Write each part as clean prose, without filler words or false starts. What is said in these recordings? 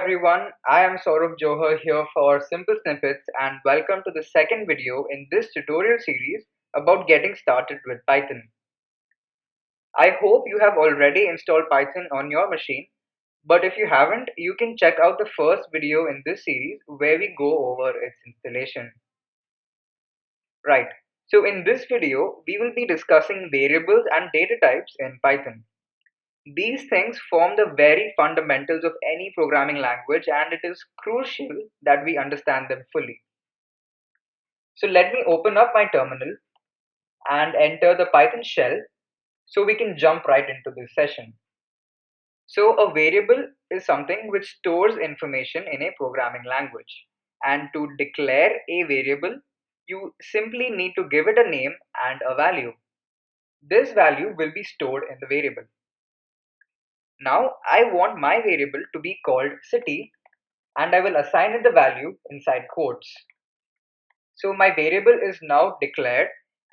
everyone, I am Saurabh Johar here for Simple Snippets and welcome to the second video in this tutorial series about getting started with Python. I hope you have already installed Python on your machine, but if you haven't, you can check out the first video in this series where we go over its installation. Right, so in this video, we will be discussing variables and data types in Python. These things form the very fundamentals of any programming language, and it is crucial that we understand them fully. So let me open up my terminal and enter the Python shell so we can jump right into this session. So a variable is something which stores information in a programming language. And to declare a variable, you simply need to give it a name and a value. This value will be stored in the variable. Now I want my variable to be called city and I will assign it the value inside quotes. So my variable is now declared,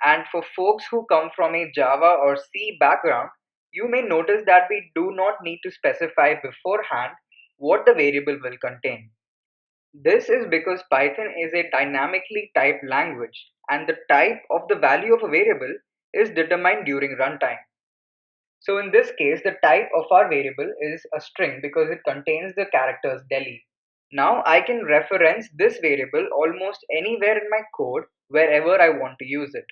and for folks who come from a Java or C background, you may notice that we do not need to specify beforehand what the variable will contain. This is because Python is a dynamically typed language and the type of the value of a variable is determined during runtime. So in this case, the type of our variable is a string because it contains the characters Delhi. Now I can reference this variable almost anywhere in my code wherever I want to use it.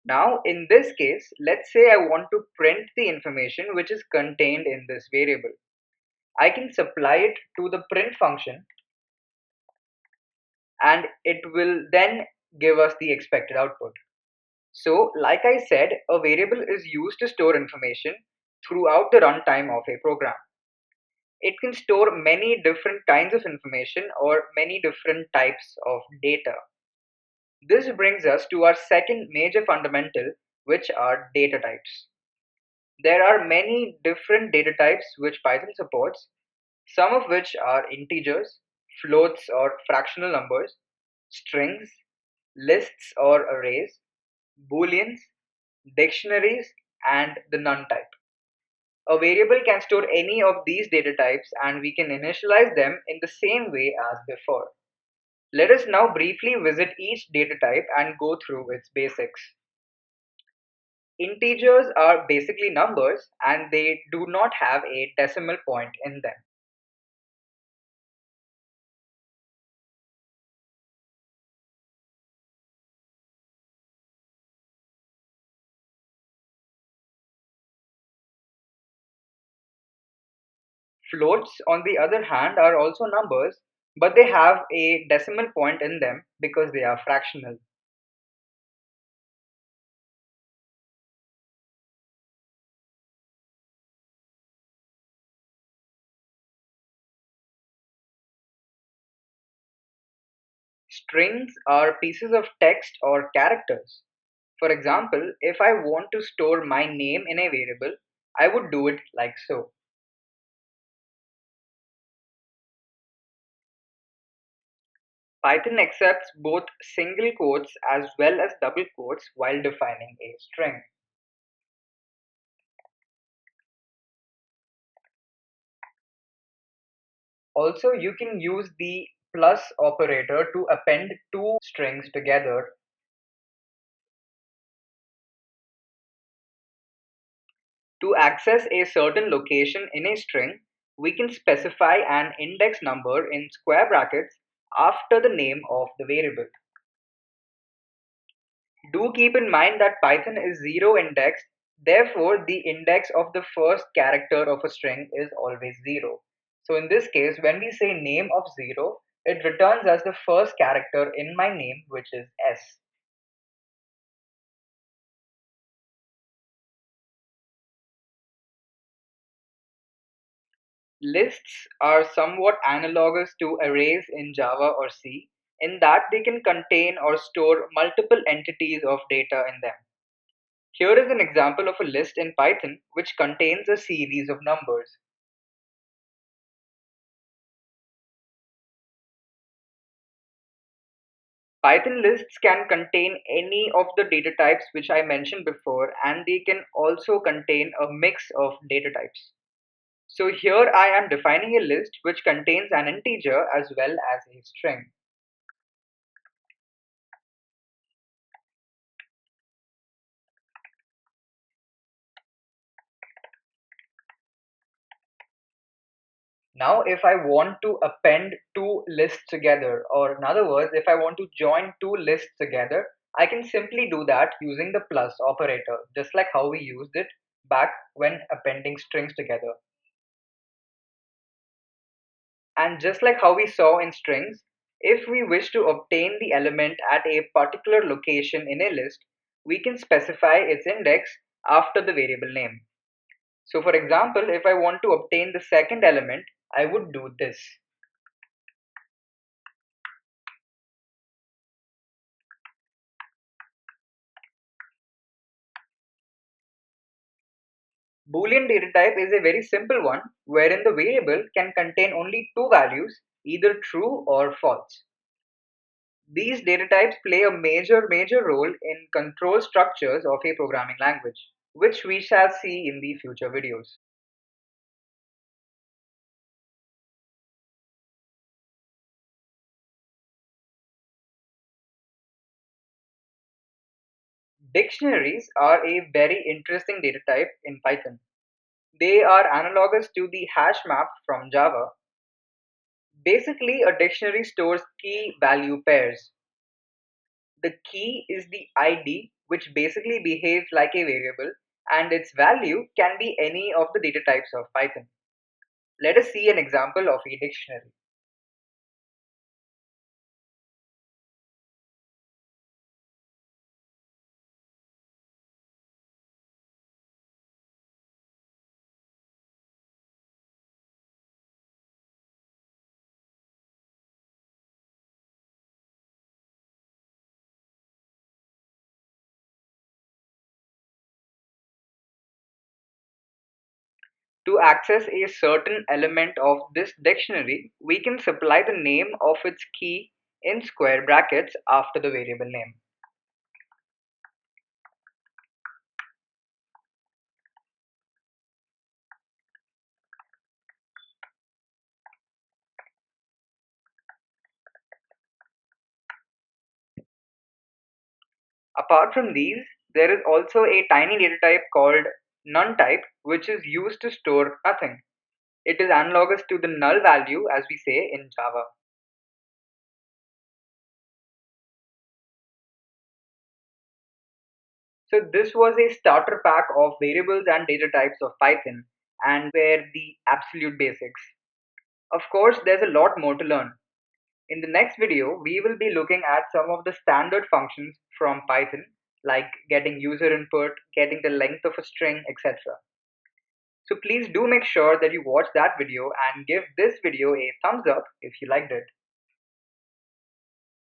Now in this case, let's say I want to print the information which is contained in this variable. I can supply it to the print function and it will then give us the expected output. So like I said, a variable is used to store information throughout the runtime of a program. It can store many different kinds of information or many different types of data. This brings us to our second major fundamental, which are data types. There are many different data types which Python supports, some of which are integers, floats or fractional numbers, strings, lists or arrays, booleans, dictionaries, and the NoneType. A variable can store any of these data types and we can initialize them in the same way as before. Let us now briefly visit each data type and go through its basics. Integers are basically numbers and they do not have a decimal point in them. Floats, on the other hand, are also numbers, but they have a decimal point in them because they are fractional. Strings are pieces of text or characters. For example, if I want to store my name in a variable, I would do it like so. Python accepts both single quotes as well as double quotes while defining a string. Also, you can use the plus operator to append two strings together. To access a certain location in a string, we can specify an index number in square brackets after the name of the variable. Do keep in mind that Python is zero indexed, therefore the index of the first character of a string is always zero. So in this case, when we say name of 0, it returns as the first character in my name, which is S. Lists are somewhat analogous to arrays in Java or C, in that they can contain or store multiple entities of data in them. Here is an example of a list in Python which contains a series of numbers. Python lists can contain any of the data types which I mentioned before, and they can also contain a mix of data types. So here I am defining a list which contains an integer as well as a string. Now if I want to append two lists together, or in other words, if I want to join two lists together, I can simply do that using the plus operator, just like how we used it back when appending strings together. And just like how we saw in strings, if we wish to obtain the element at a particular location in a list, we can specify its index after the variable name. So for example, if I want to obtain the second element, I would do this. Boolean data type is a very simple one wherein the variable can contain only two values, either true or false. These data types play a major role in control structures of a programming language, which we shall see in the future videos. Dictionaries are a very interesting data type in Python. They are analogous to the hash map from Java. Basically, a dictionary stores key value pairs. The key is the ID, which basically behaves like a variable, and its value can be any of the data types of Python. Let us see an example of a dictionary. To access a certain element of this dictionary, we can supply the name of its key in square brackets after the variable name. Apart from these, there is also a tiny data type called NoneType, which is used to store nothing. It is analogous to the null value, as we say in Java. So this was a starter pack of variables and data types of Python, and were the absolute basics. Of course, there's a lot more to learn. In the next video, we will be looking at some of the standard functions from Python, like getting user input, getting the length of a string, etc. So please do make sure that you watch that video and give this video a thumbs up if you liked it.